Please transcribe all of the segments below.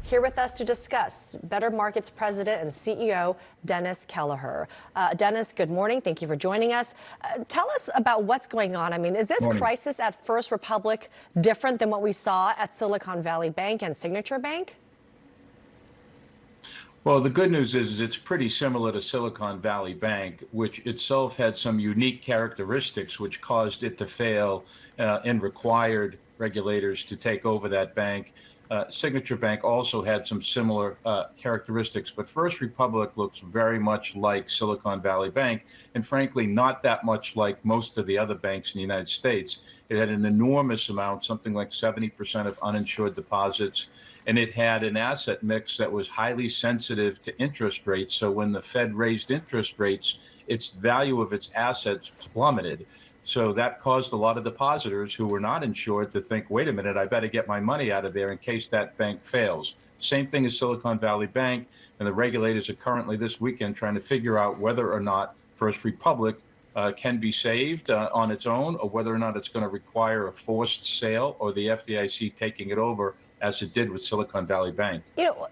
Here with us to discuss, Better Markets President and CEO Dennis Kelleher. Dennis, good morning. Thank you for joining us. Tell us about what's going on. I mean, is this crisis at First Republic different than what we saw at Silicon Valley Bank and Signature Bank? Well, the good news is it's pretty similar to Silicon Valley Bank, which itself had some unique characteristics which caused it to fail and required regulators to take over that bank. Signature Bank also had some similar characteristics, but First Republic looks very much like Silicon Valley Bank, and frankly, not that much like most of the other banks in the United States. It had an enormous amount, something like 70% of uninsured deposits, and it had an asset mix that was highly sensitive to interest rates. So when the Fed raised interest rates, its value of its assets plummeted. So that caused a lot of depositors who were not insured to think, wait a minute, I better get my money out of there in case that bank fails. Same thing as Silicon Valley Bank, and the regulators are currently this weekend trying to figure out whether or not First Republic can be saved on its own, or whether or not it's going to require a forced sale or the FDIC taking it over as it did with Silicon Valley Bank. You know,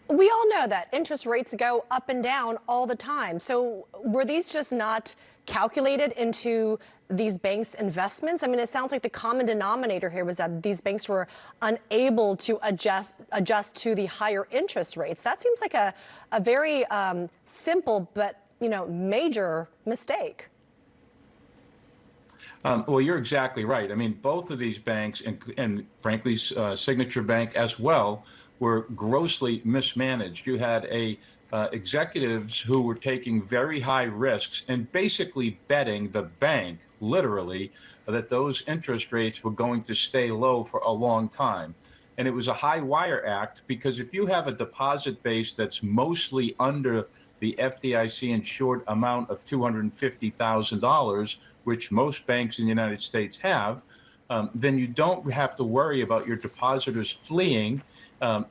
we all know that interest rates go up and down all the time. So were these just not calculated into these banks' investments? I mean, it sounds like the common denominator here was that these banks were unable to adjust to the higher interest rates. That seems like a very simple but, major mistake. Well, you're exactly right. I mean, both of these banks, and frankly, Signature Bank as well, were grossly mismanaged. You had executives who were taking very high risks and basically betting the bank, literally, that those interest rates were going to stay low for a long time. And it was a high wire act, because if you have a deposit base that's mostly under the FDIC insured amount of $250,000, which most banks in the United States have, then you don't have to worry about your depositors fleeing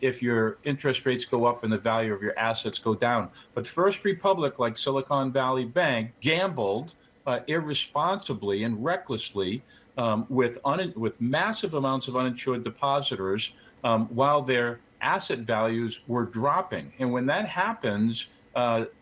if your interest rates go up and the value of your assets go down. But First Republic, like Silicon Valley Bank, gambled irresponsibly and recklessly with massive amounts of uninsured depositors while their asset values were dropping. And when that happens,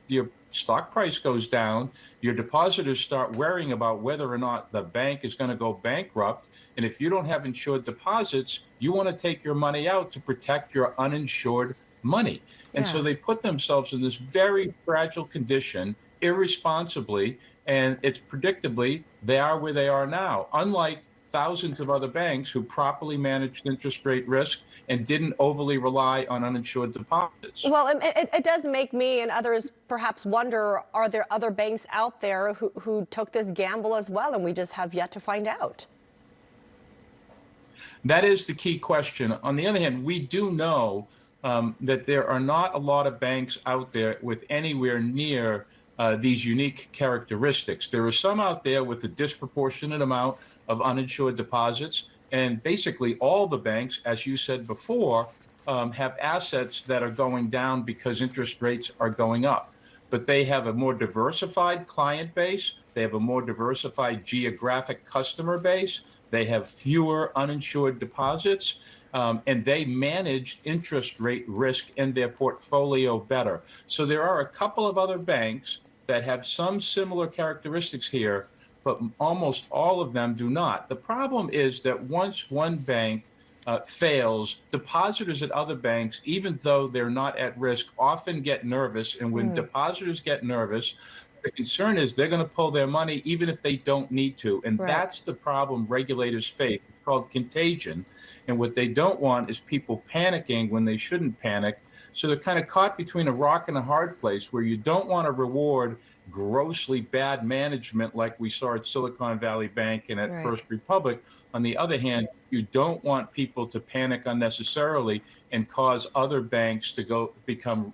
your stock price goes down, your depositors start worrying about whether or not the bank is going to go bankrupt. And if you don't have insured deposits, you want to take your money out to protect your uninsured money. And so they put themselves in this very fragile condition irresponsibly, and it's predictably they are where they are now. Unlike thousands of other banks who properly managed interest rate risk and didn't overly rely on uninsured deposits. Well, it does make me and others perhaps wonder, are there other banks out there who took this gamble as well, and we just have yet to find out? That is the key question. On the other hand, we do know that there are not a lot of banks out there with anywhere near these unique characteristics. There are some out there with a disproportionate amount of uninsured deposits, and basically all the banks, as you said before, have assets that are going down because interest rates are going up. But they have a more diversified client base, they have a more diversified geographic customer base, they have fewer uninsured deposits, and they manage interest rate risk in their portfolio better. So there are a couple of other banks that have some similar characteristics here, but almost all of them do not. The problem is that once one bank fails, depositors at other banks, even though they're not at risk, often get nervous. And when depositors get nervous, the concern is they're going to pull their money even if they don't need to. And that's the problem regulators face. It's called contagion. And what they don't want is people panicking when they shouldn't panic. So they're kind of caught between a rock and a hard place, where you don't want to reward grossly bad management like we saw at Silicon Valley Bank and at First Republic. On the other hand, you don't want people to panic unnecessarily and cause other banks to become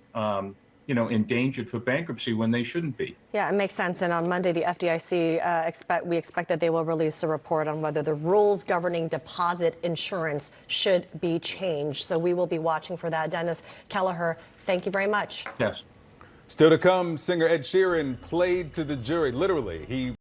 endangered for bankruptcy when they shouldn't be. Yeah, it makes sense. And on Monday, the FDIC, we expect that they will release a report on whether the rules governing deposit insurance should be changed. So we will be watching for that. Dennis Kelleher, thank you very much. Yes. Still to come, singer Ed Sheeran played to the jury. Literally, he